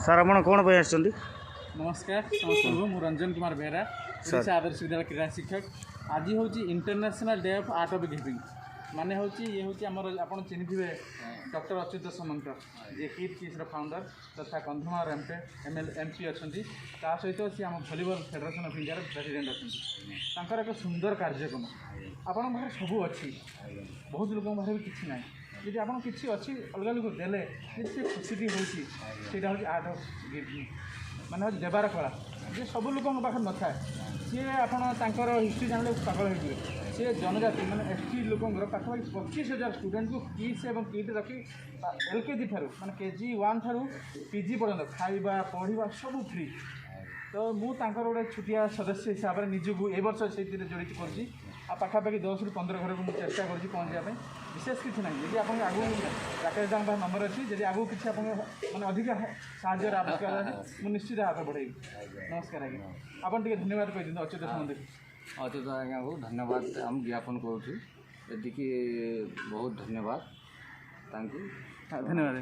Sir ଆପଣ କ'ଣ ପାଇଁ ଆସିଛନ୍ତି? नमस्कार समस्त मु रंजन कुमार बेहरा ओडिशा आदर्श विद्यालय क्रीड़ा शिक्षक। आज हूँ international day of art of giving माने हूँ ये हूँ आमर आप चिन्हिथिबे डॉक्टर अच्युत समंत जे किड किड्स फाउंडर तथा कंधमाल एमपी अच्छा सहित सी आम volleyball federation of India president अच्छा एक सुंदर कार्यक्रम आपण पाखे सब अच्छी बहुत लोक पाखे भी किसी ना जी आप किसी अच्छी अलग लोग देले से खुशी होता हूँ आर्ट ऑफ गिविंग माने हूँ देवार कला जे सब लोक पाखे न था सी आपंकर हिस्ट्री जानले पागल हो सी जनजाति मैंने एसटी लोकर पाखापाखि 25,000 स्टूडेंट को किट्स और किट रखी एलकेजी ठार मैंने केजी 1 ठार पीजी पर्यटन खाଇବା पढ़ा सब फ्री तो मुझे गोटे छुटिया सदस्य हिसाब से निजक ए वर्ष से जड़ित कर पाखापाखि 10 रू 15 घर को मुझे चेष्टा कर पहुँचापी विशेष किसी ना जी आप आगू राकेश दास नंबर अच्छी जी आगू किसी आप मैंने अधिक साहय आवश्यकता है मुझे निश्चित हाथ बढ़ेबी। नमस्कार आज्ञा आप धन्यवाद कही अच्युत समंत अच्युत आज्ञा को धन्यवाद हम ज्ञापन करूँ एदिकी बहुत धन्यवाद धन्यवाद।